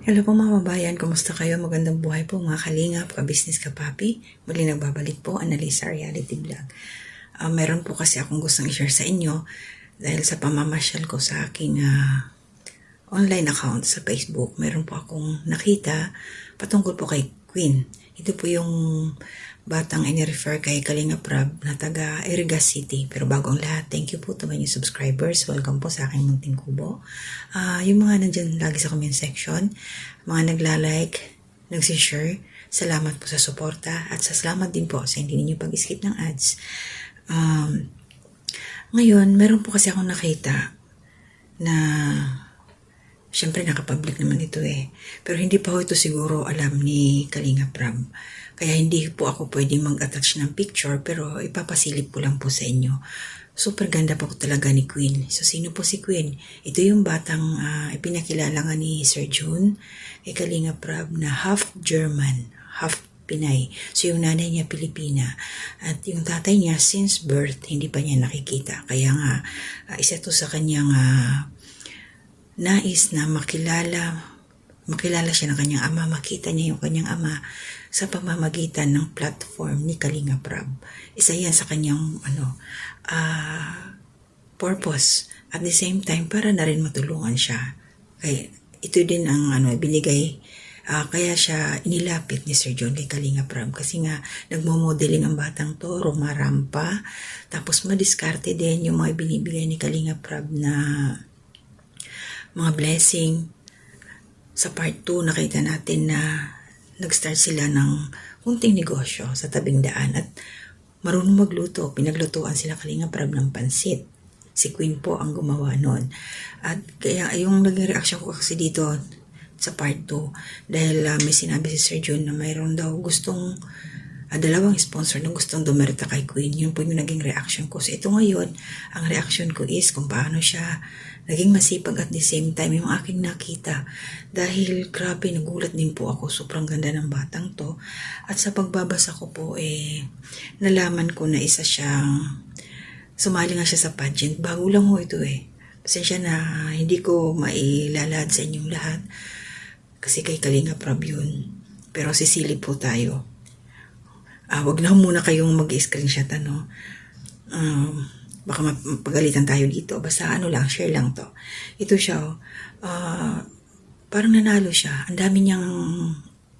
Hello po mga kababayan, kumusta kayo? Magandang buhay po mga kalingap, ka-business ka-papi. Muli nagbabalik po, Analisa Reality Vlog. Meron po kasi akong gustong i-share sa inyo dahil sa pamamasyal ko sa aking online account sa Facebook. Meron po akong nakita patungkol po kay Queen. Ito po yung batang ini-refer kay Kalinga Prab na taga Irigas City. Pero bago ang lahat, thank you po to my new subscribers. Welcome po sa aking munting kubo. Yung mga nandyan lagi sa comment section, mga nagla-like, nagsishare, salamat po sa suporta at sa salamat din po sa hindi ninyo pag-skip ng ads. Ngayon, meron po kasi akong nakita na syempre nakapublic naman ito pero hindi pa ho ito siguro alam ni Kalinga Prab. Kaya hindi po ako pwedeng mag-attach ng picture pero ipapasilip ko lang po sa inyo. Super ganda po talaga ni Queen. So sino po si Queen? Ito yung batang ipinakilala nga ni Sir June kay Kalinga Prab na half German, half Pinay. So yung nanay niya Pilipina at yung tatay niya since birth hindi pa niya nakikita. Kaya nga isa to sa kanyang nais na makilala siya ng kanyang ama, makita niya yung kanyang ama sa pamamagitan ng platform ni Kalinga Prab. Isa yan sa kanyang purpose. At the same time, para na rin matulungan siya. Kaya ito din ang binigay, kaya siya inilapit ni Sir John kay Kalinga Prab. Kasi nga, nagmo-modeling ang batang to, rumarampa. Tapos madiskarte din yung mga binibigay ni Kalinga Prab na mga blessing. Sa part 2, nakita natin na nag-start sila ng kunting negosyo sa tabing daan at marunong magluto. Pinaglutuan sila Kalinga Prab ng pansit. Si Queen po ang gumawa nun. At kaya yung naging reaction ko kasi dito sa part 2 dahil may sinabi si Sir John na mayroon daw gustong dalawang sponsor na gustong dumerita kay Queen. Yun po yung naging reaction ko. So ito ngayon, ang reaction ko is kung paano siya naging masipag at the same time yung aking nakita. Dahil grabe, nagulat din po ako. Sobrang ganda ng batang to. At sa pagbabasa ko po, nalaman ko na isa siyang, sumali nga siya sa pageant. Bago lang ho ito Pasensya na hindi ko mailalad sa inyong lahat. Kasi kay Kalinga Prab yun. Pero sisilip po tayo. Wag na muna kayong mag-screenshot baka mapagalitan tayo dito. Basta lang, share lang to. Ito siya, parang nanalo siya. Ang dami niyang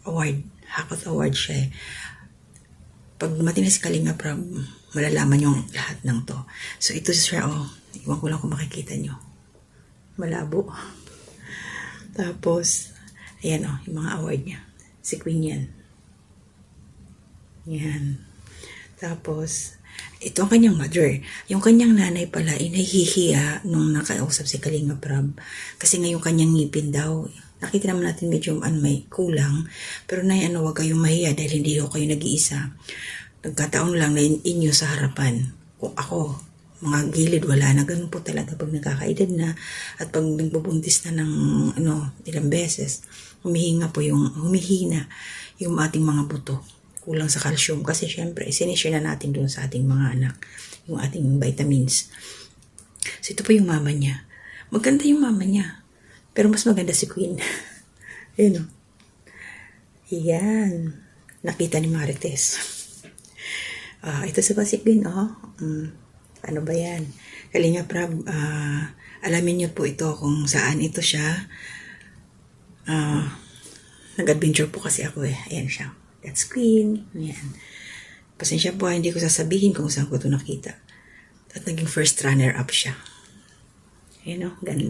award, Hakot Award siya Pag dumating na si Kalinga Prab, malalaman yung lahat ng to. So ito siya, iwan ko lang kung makikita nyo. Malabo. Tapos, ayan yung mga award niya. Si Queen yan. Yan. Tapos, ito ang kanyang mother. Yung kanyang nanay pala, nahihiya nung nakausap si Kalinga Prab. Kasi nga yung kanyang ngipin daw, nakita naman natin medyo may kulang. Pero huwag kayong mahiya dahil hindi ho kayo nag-iisa. Nagkataon lang na inyo sa harapan. Kung ako, mga gilid, wala na. Ganun po talaga pag nagkakaedad na. At pag nagbubuntis na ng ilang beses, humihina yung ating mga buto. Kulang sa calcium kasi syempre sinishare na natin doon sa ating mga anak yung ating vitamins. So ito po yung mama niya. Maganda yung mama niya. Pero mas maganda si Queen. Ayan Yan. Nakita ni Marites. Ito si Queen ano ba yan? Kalinga Prab, alamin niyo po ito kung saan ito siya. Nag-adventure po kasi ako Ayan siya. That's Queen. Ayan. Pasensya po, hindi ko sasabihin kung saan ko ito nakita. At naging first runner-up siya. Ayan ganda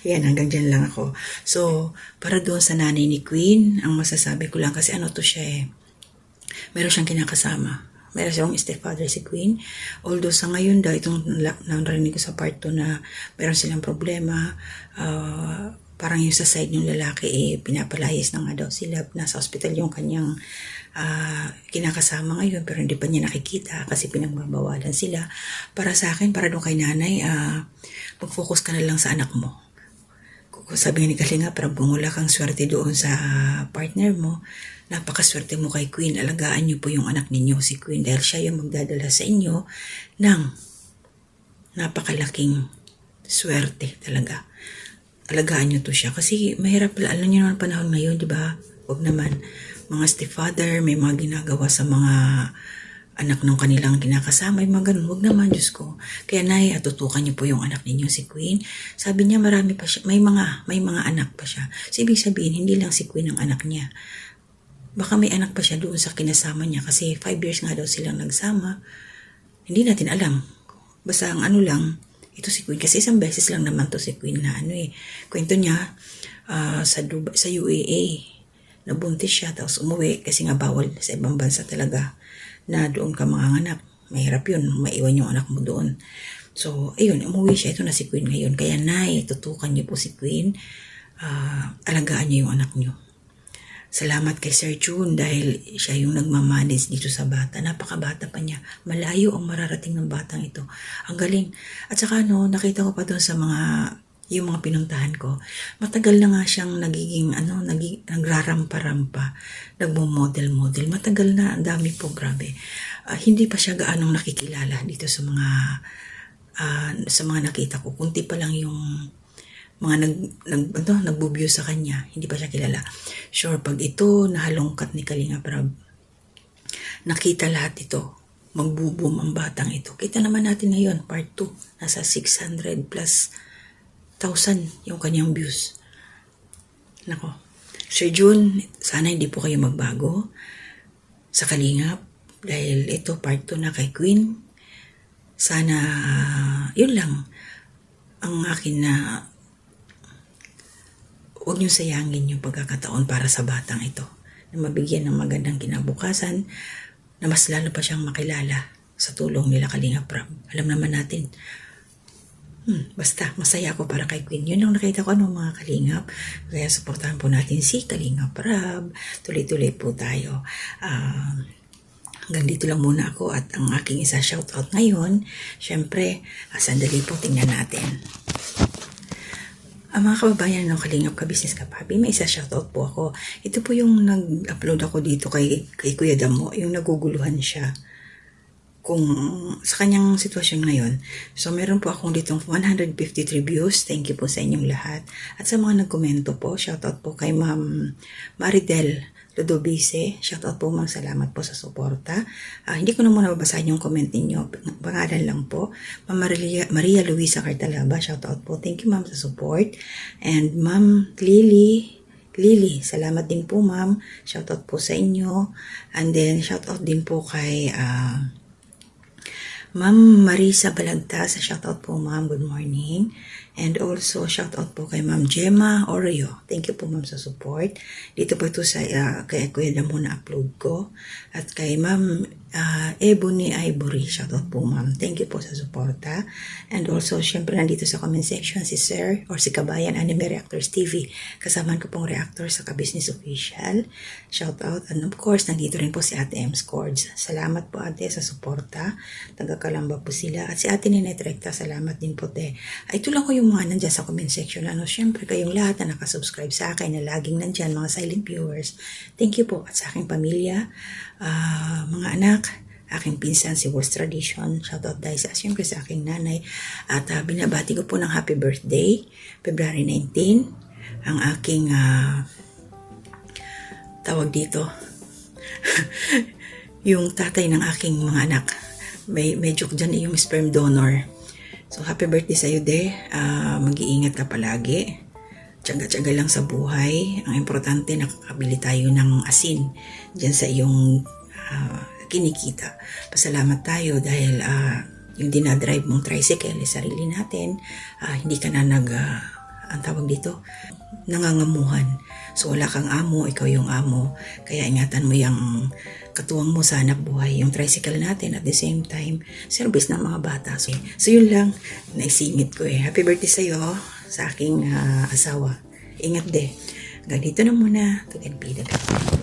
Ayan, hanggang dyan lang ako. So, para doon sa nanay ni Queen, ang masasabi ko lang kasi to siya meron siyang kinakasama. Meron siyang stepfather si Queen. Although sa ngayon daw, itong narinig ko sa part 2 na meron silang problema, parang yung sa side ng lalaki pinapalayas na nga daw sila. Nasa hospital yung kanyang kinakasama ngayon pero hindi pa niya nakikita kasi pinagbabawalan sila. Para sa akin, para doon kay nanay, mag-focus ka na lang sa anak mo. Sabi ni Kalinga, parang wala kang swerte doon sa partner mo, napakaswerte mo kay Queen. Alagaan niyo po yung anak ninyo, si Queen, dahil siya yung magdadala sa inyo ng napakalaking swerte talaga. alagaan nyo to siya. Kasi mahirap pala, alam nyo naman panahon ngayon, di ba? Huwag naman. Mga stepfather, may mga ginagawa sa mga anak ng kanilang kinakasama, yung mga ganun. Huwag naman, Diyos ko. Kaya nay, atutukan niyo po yung anak ninyo, si Queen. Sabi niya, marami pa siya, may mga anak pa siya. So, ibig sabihin, hindi lang si Queen ang anak niya. Baka may anak pa siya doon sa kinasama niya kasi 5 years nga daw silang nagsama. Hindi natin alam. Basta ang ano lang, ito si Queen. Kasi isang beses lang naman to si Queen na kwento niya sa UAE. Nabuntis siya, tapos umuwi kasi nga bawal sa ibang bansa talaga na doon ka manganganak. Mahirap yun, maiwan yung anak mo doon. So, ayun, umuwi siya. Ito na si Queen ngayon. Kaya nay, tutukan niyo po si Queen. Alagaan niyo yung anak niyo. Salamat kay Sir June dahil siya yung nagmamanage dito sa bata. Napakabata pa niya. Malayo ang mararating ng batang ito. Ang galing. At saka nakita ko pa doon sa yung mga pinuntahan ko. Matagal na nga siyang nagrarampa-rampa. Nagmo-model-model. Matagal na. Ang dami po, grabe. Hindi pa siya gaanong nakikilala dito sa mga nakita ko. Kunti pa lang yung mga nagbo-view sa kanya, hindi pa siya kilala. Sure, pag ito nahalongkat ni Kalinga Prab, nakita lahat ito, magbo-boom ang batang ito. Kita naman natin ngayon, part 2, nasa 600 plus 1,000 yung kanyang views. Nako, Sir June, sana hindi po kayo magbago sa Kalingap dahil ito part 2 na kay Queen. Sana, yun lang ang akin na huwag niyo sayangin yung pagkakataon para sa batang ito na mabigyan ng magandang kinabukasan na mas lalo pa siyang makilala sa tulong nila Kalinga Prab. Alam naman natin, basta masaya ako para kay Queen. Yun ang nakita ko mga Kalingap. Kaya supportahan po natin si Kalinga Prab. Tuloy-tuloy po tayo. Hanggang dito lang muna ako at ang aking isa shoutout ngayon. Syempre, sandali po tingnan natin. Mga kababayan ng Kalingap Ka-Business Ka-Papi, may isa shoutout po ako. Ito po yung nag-upload ako dito kay Kuya Damo, yung naguguluhan siya kung sa kanyang sitwasyon ngayon. So, meron po akong ditong 153 views. Thank you po sa inyong lahat. At sa mga nagkomento po, shoutout po kay Ma'am Maridel Ludovice. Shoutout po ma'am, salamat po sa suporta. Hindi ko na muna babasahin yung comment ninyo. Pangalan lang po. Ma'am Maria Luisa Cartalaba, shoutout po. Thank you ma'am sa support. And Ma'am Lily, salamat din po ma'am. Shoutout po sa inyo. And then shoutout din po kay Ma'am Marisa Balagtas, shoutout po ma'am, good morning. And also, shoutout po kay Ma'am Gemma Oreo. Thank you po ma'am sa support. Dito po ito sa kay Kuya Damo na upload ko. At kay Ma'am Ebony Ivory, shoutout po ma'am. Thank you po sa suporta. And also, syempre nandito sa comment section si Sir or si Kabayan Anime Reactors TV. Kasama ko pong reactor sa Ka-Business Official. Shoutout. And of course, nandito rin po si Ate M. Scords. Salamat po ate sa suporta. Taga-Kalamba po sila. At si Ate Ninette Recta, salamat din po te. Ito lang ko yung mga nandyan sa comment section. Syempre kayong lahat na nakasubscribe sa akin na laging nandyan, mga silent viewers. Thank you po. At sa aking pamilya, mga anak, aking pinsan si Wolf's Tradition, shoutout dahil syempre sa aking nanay. At binabati ko po ng happy birthday, February 19, ang aking tawag dito, yung tatay ng aking mga anak. May joke dyan yung sperm donor. So, happy birthday sa'yo, De. Mag-iingat ka palagi. Tiyaga-tiyaga lang sa buhay. Ang importante, nakakabili tayo ng asin dyan sa iyong kinikita. Pasalamat tayo dahil yung dinadrive mong tricycle, sarili natin, hindi ka na ang tawag dito, nangangamuhan. So, wala kang amo, ikaw yung amo. Kaya ingatan mo yung katuwang mo sa hanap buhay, yung tricycle natin at the same time, service ng mga bata. So yun lang, naisingit ko Happy birthday sa'yo, sa aking asawa. Ingat de. Hanggang dito na muna. To God be the glory.